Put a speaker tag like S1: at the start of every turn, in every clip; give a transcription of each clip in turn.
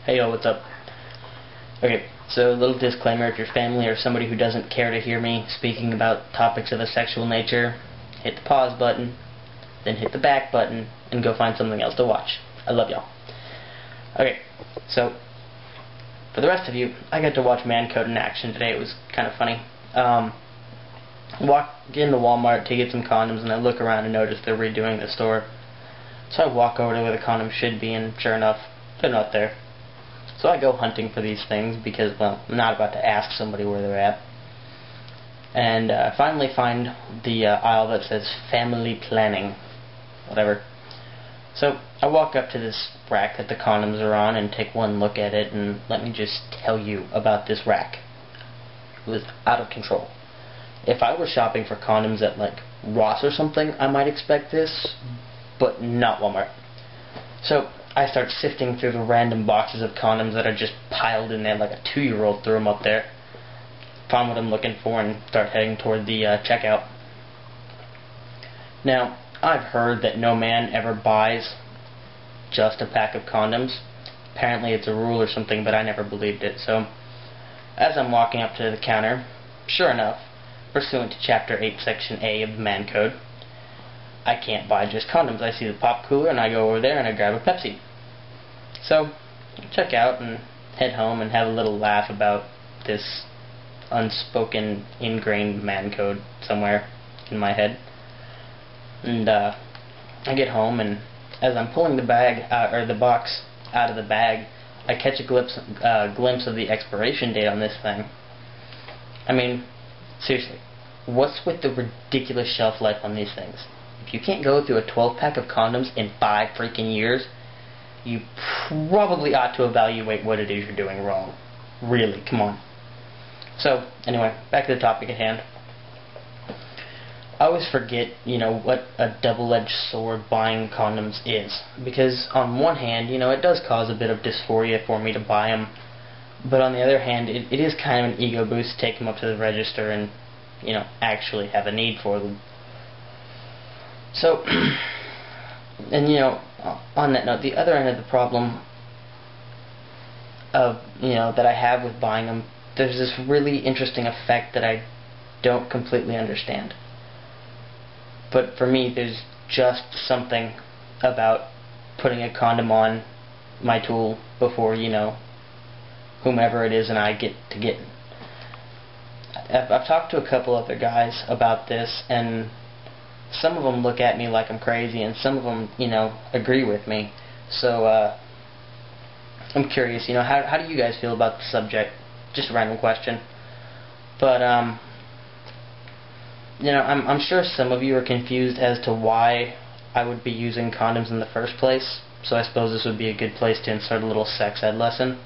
S1: Hey yo, what's up? Okay, so a little disclaimer: if your family or somebody who doesn't care to hear me speaking about topics of a sexual nature, hit the pause button, then hit the back button, and go find something else to watch. I love y'all. Okay, so for the rest of you, I got to watch Man Code in action today. It was kind of funny. Walk into Walmart to get some condoms, and I look around and notice they're redoing the store. So I walk over to where the condoms should be, and sure enough, they're not there. So I go hunting for these things because, well, I'm not about to ask somebody where they're at. And I finally find the aisle that says family planning, whatever. So I walk up to this rack that the condoms are on and take one look at it, and let me just tell you about this rack. It was out of control. If I were shopping for condoms at like Ross or something, I might expect this, but not Walmart. So I start sifting through the random boxes of condoms that are just piled in there like a 2-year-old threw them up there. Find what I'm looking for and start heading toward the checkout. Now, I've heard that no man ever buys just a pack of condoms. Apparently it's a rule or something, but I never believed it. So, as I'm walking up to the counter, sure enough, pursuant to Chapter 8, Section A of the Man Code, I can't buy just condoms. I see the pop cooler and I go over there and I grab a Pepsi. So, I check out and head home and have a little laugh about this unspoken, ingrained man code somewhere in my head. And I get home, and as I'm pulling the bag or the box out of the bag, I catch a glimpse of the expiration date on this thing. I mean, seriously, what's with the ridiculous shelf life on these things? If you can't go through a 12-pack of condoms in 5 freaking years, you probably ought to evaluate what it is you're doing wrong. Really, come on. So, anyway, back to the topic at hand. I always forget, what a double-edged sword buying condoms is. Because on one hand, it does cause a bit of dysphoria for me to buy them. But on the other hand, it is kind of an ego boost to take them up to the register and, actually have a need for them. So, and on that note, the other end of the problem of, that I have with buying them, there's this really interesting effect that I don't completely understand. But for me, there's just something about putting a condom on my tool before, whomever it is and I get to get. I've talked to a couple other guys about this, and some of them look at me like I'm crazy, and some of them, agree with me. So, I'm curious, how do you guys feel about the subject? Just a random question. But, I'm sure some of you are confused as to why I would be using condoms in the first place. So I suppose this would be a good place to insert a little sex ed lesson.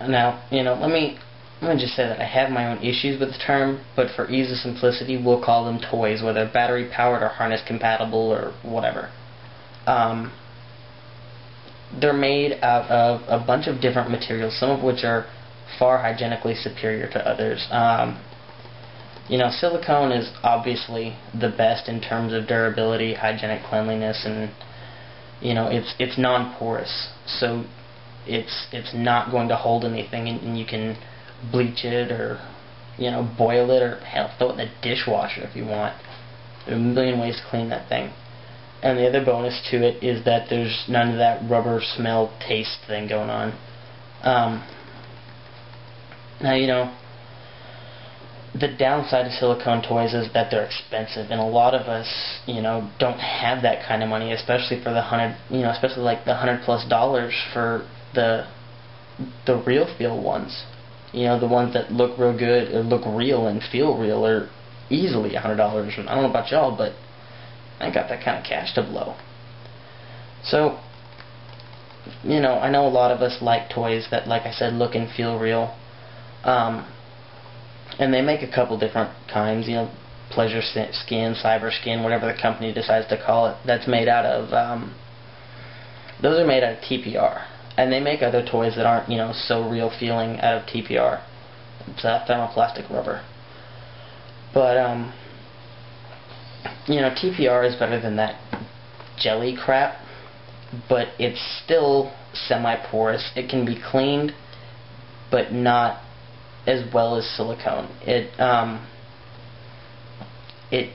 S1: Now, let me just say that I have my own issues with the term, but for ease of simplicity, we'll call them toys, whether battery powered or harness compatible or whatever. They're made out of a bunch of different materials, some of which are far hygienically superior to others. Silicone is obviously the best in terms of durability, hygienic cleanliness, and it's non-porous, so it's not going to hold anything, and you can bleach it or boil it, or hell, throw it in the dishwasher if you want. There are a million ways to clean that thing. And the other bonus to it is that there's none of that rubber smell taste thing going on. Now, the downside of silicone toys is that they're expensive, and a lot of us, don't have that kind of money, especially for the especially like the $100+ for the real feel ones. The ones that look real good, or look real and feel real, are easily $100. And I don't know about y'all, but I ain't got that kind of cash to blow. So, I know a lot of us like toys that, like I said, look and feel real. And they make a couple different kinds, pleasure skin, cyber skin, whatever the company decides to call it, that's made out of, those are made out of TPR. And they make other toys that aren't, so real feeling out of TPR. It's thermoplastic rubber. But, TPR is better than that jelly crap, but it's still semi-porous. It can be cleaned, but not as well as silicone. It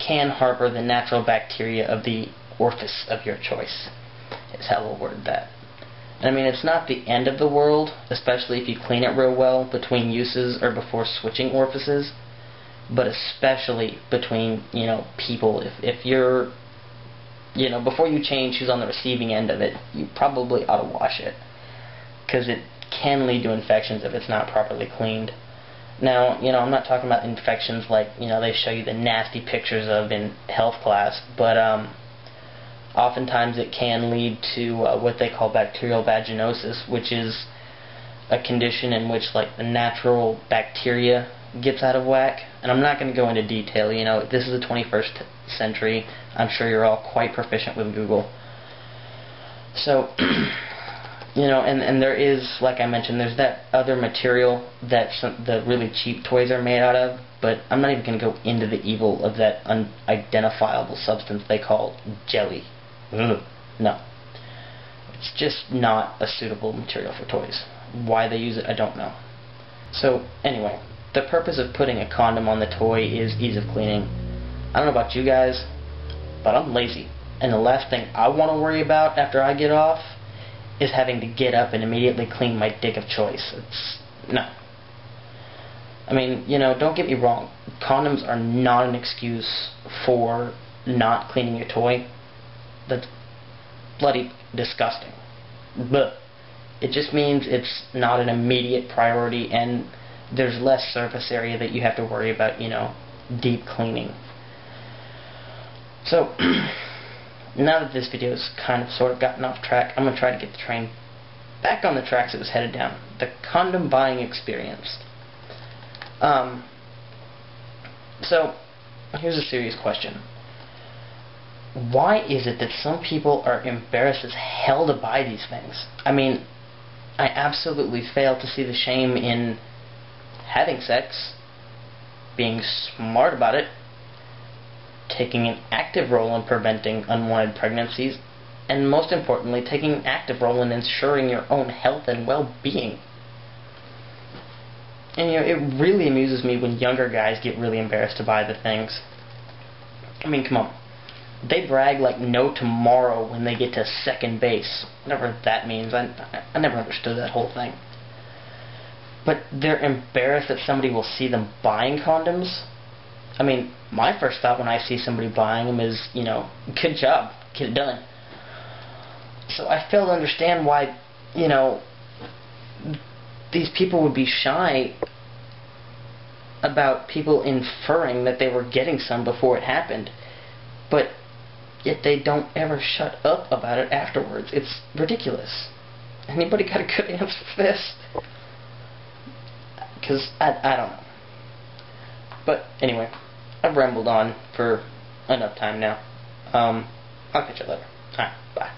S1: can harbor the natural bacteria of the orifice of your choice, is how we'll word that. And I mean, it's not the end of the world, especially if you clean it real well between uses or before switching orifices, but especially between, people. If you're, before you change who's on the receiving end of it, you probably ought to wash it, because it can lead to infections if it's not properly cleaned. Now, I'm not talking about infections like, they show you the nasty pictures of in health class, but oftentimes it can lead to what they call bacterial vaginosis, which is a condition in which, like, the natural bacteria gets out of whack. And I'm not going to go into detail. This is the 21st century. I'm sure you're all quite proficient with Google. So, and there is, like I mentioned, there's that other material that the really cheap toys are made out of, but I'm not even going to go into the evil of that unidentifiable substance they call jelly. Ugh. No. It's just not a suitable material for toys. Why they use it, I don't know. So, anyway, the purpose of putting a condom on the toy is ease of cleaning. I don't know about you guys, but I'm lazy. And the last thing I want to worry about after I get off is having to get up and immediately clean my dick of choice. No. I mean, don't get me wrong. Condoms are not an excuse for not cleaning your toy. That's bloody disgusting. But it just means it's not an immediate priority, and there's less surface area that you have to worry about, deep cleaning. So, now that this video has kind of sort of gotten off track, I'm going to try to get the train back on the tracks it was headed down. The condom buying experience. So, here's a serious question. Why is it that some people are embarrassed as hell to buy these things? I mean, I absolutely fail to see the shame in having sex, being smart about it, taking an active role in preventing unwanted pregnancies, and most importantly, taking an active role in ensuring your own health and well-being. And it really amuses me when younger guys get really embarrassed to buy the things. I mean, come on. They brag like no tomorrow when they get to second base. Whatever that means. I never understood that whole thing. But they're embarrassed that somebody will see them buying condoms. I mean, my first thought when I see somebody buying them is, good job, get it done. So I fail to understand why, these people would be shy about people inferring that they were getting some before it happened. But yet they don't ever shut up about it afterwards. It's ridiculous. Anybody got a good answer for this? Because I don't know. But anyway, I've rambled on for enough time now. I'll catch you later. Alright, bye.